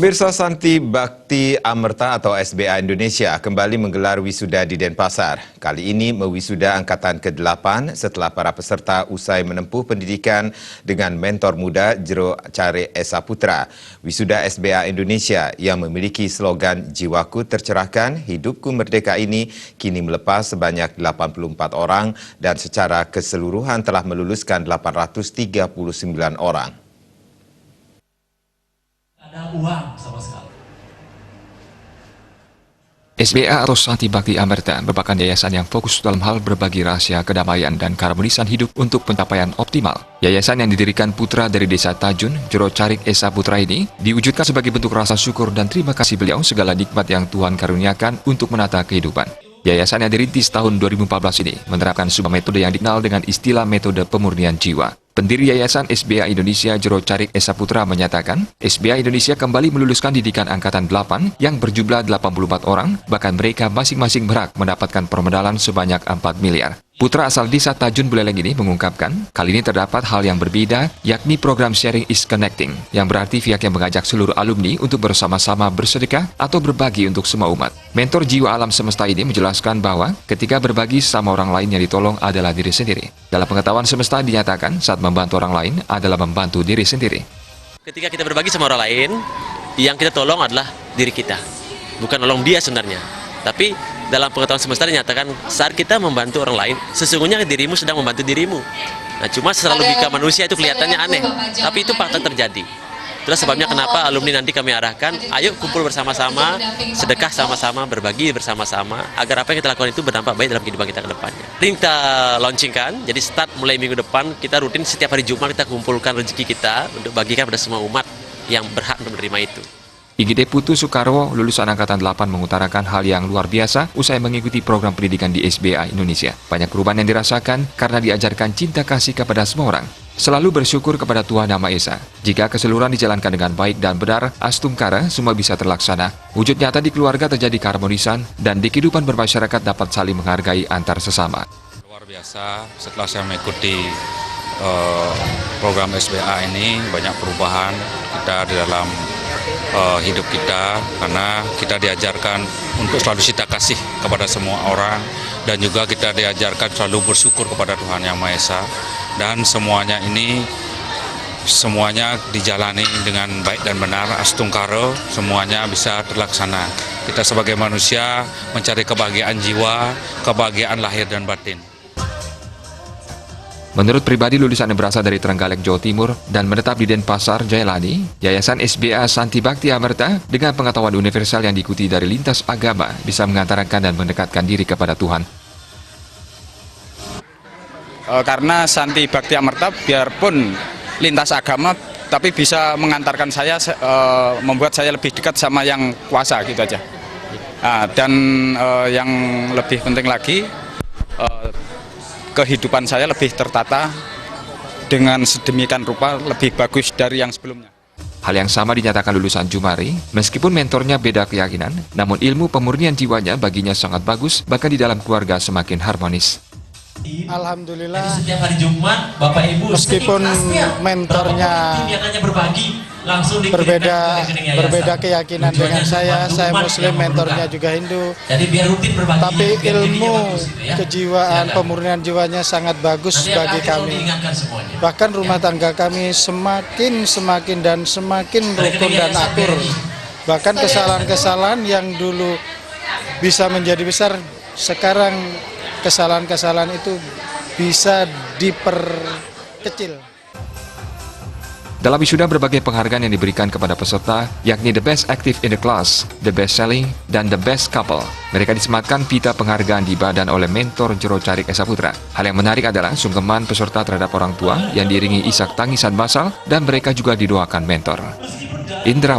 Pemirsa, Santi Bakti Amerta atau SBA Indonesia kembali menggelar wisuda di Denpasar. Kali ini mewisuda angkatan ke-8 setelah para peserta usai menempuh pendidikan dengan mentor muda Jero Carik Esa Putra. Wisuda SBA Indonesia yang memiliki slogan Jiwaku Tercerahkan, Hidupku Merdeka ini kini melepas sebanyak 84 orang dan secara keseluruhan telah meluluskan 839 orang. Ada uang sama sekali. SBA atau Santi Bakti Amerta merupakan yayasan yang fokus dalam hal berbagi rahasia kedamaian dan keharmonisan hidup untuk pencapaian optimal. Yayasan yang didirikan putra dari Desa Tajun, Jero Carik Esa Putra ini diwujudkan sebagai bentuk rasa syukur dan terima kasih beliau segala nikmat yang Tuhan karuniakan untuk menata kehidupan. Yayasan yang dirintis tahun 2014 ini menerapkan sebuah metode yang dikenal dengan istilah metode pemurnian jiwa. Pendiri Yayasan SBA Indonesia Jero Carik Esa Putra menyatakan, SBA Indonesia kembali meluluskan didikan angkatan 8 yang berjumlah 84 orang, bahkan mereka masing-masing berhak mendapatkan permedalan sebanyak 4 miliar. Putra asal Desa Tajun Buleleng ini mengungkapkan, kali ini terdapat hal yang berbeda, yakni program Sharing is Connecting, yang berarti pihaknya mengajak seluruh alumni untuk bersama-sama bersedekah atau berbagi untuk semua umat. Mentor Jiwa Alam Semesta ini menjelaskan bahwa ketika berbagi sama orang lain yang ditolong adalah diri sendiri. Dalam pengetahuan semesta dinyatakan saat membantu orang lain adalah membantu diri sendiri. Ketika kita berbagi sama orang lain, yang kita tolong adalah diri kita, bukan nolong dia sebenarnya. Tapi dalam pengetahuan semesta dinyatakan saat kita membantu orang lain, sesungguhnya dirimu sedang membantu dirimu. Nah, cuma secara logika manusia itu kelihatannya aneh, tapi itu fakta terjadi. Itulah sebabnya kenapa alumni nanti kami arahkan, ayo kumpul bersama-sama, sedekah sama-sama, berbagi bersama-sama, agar apa yang kita lakukan itu berdampak baik dalam kehidupan kita ke depannya. Ini kita launchingkan, jadi start mulai minggu depan, kita rutin setiap hari Jumat kita kumpulkan rezeki kita untuk bagikan pada semua umat yang berhak menerima itu. IGD Putu Soekarwo, lulusan Angkatan 8 mengutarakan hal yang luar biasa usai mengikuti program pendidikan di SBA Indonesia. Banyak perubahan yang dirasakan karena diajarkan cinta kasih kepada semua orang. Selalu bersyukur kepada Tuhan Yang Maha Esa. Jika keseluruhan dijalankan dengan baik dan benar, astungkara semua bisa terlaksana. Wujud nyata di keluarga terjadi keharmonisan dan di kehidupan bermasyarakat dapat saling menghargai antar sesama. Luar biasa, setelah saya mengikuti program SBA ini, banyak perubahan kita di dalam hidup kita, karena kita diajarkan untuk selalu cinta kasih kepada semua orang, dan juga kita diajarkan selalu bersyukur kepada Tuhan Yang Maha Esa, dan semuanya ini dijalani dengan baik dan benar, astungkara, semuanya bisa terlaksana. Kita sebagai manusia mencari kebahagiaan jiwa, kebahagiaan lahir dan batin. Menurut pribadi lulusan yang berasal dari Trenggalek, Jawa Timur dan menetap di Denpasar, Jailani, Yayasan SBA Santi Bakti Amerta dengan pengetahuan universal yang diikuti dari lintas agama bisa mengantarkan dan mendekatkan diri kepada Tuhan. Karena Santi Bakti Amerta biarpun lintas agama, tapi bisa mengantarkan saya, membuat saya lebih dekat sama yang kuasa gitu aja. Dan yang lebih penting lagi, kehidupan saya lebih tertata dengan sedemikian rupa, lebih bagus dari yang sebelumnya. Hal yang sama dinyatakan lulusan Jumari, meskipun mentornya beda keyakinan, namun ilmu pemurnian jiwanya baginya sangat bagus, bahkan di dalam keluarga semakin harmonis. Alhamdulillah, Setiap hari Jumat, Bapak Ibu, meskipun mentornya berbeda keyakinan dengan saya Muslim, mentornya juga Hindu, jadi biar rutin berbagi, tapi ilmu kejiwaan, pemurnian jiwanya sangat bagus bagi kami. Bahkan rumah tangga kami semakin dan semakin rukun dan akur. Bahkan kesalahan-kesalahan yang dulu bisa menjadi besar, sekarang kesalahan-kesalahan itu bisa diperkecil. Dalam wisuda berbagai penghargaan yang diberikan kepada peserta, yakni The Best Active in the Class, The Best Selling, dan The Best Couple. Mereka disematkan pita penghargaan di badan oleh mentor Jero Carik Esa Putra. Hal yang menarik adalah sungkeman peserta terhadap orang tua yang diiringi isak tangisan massal dan mereka juga didoakan mentor. Indra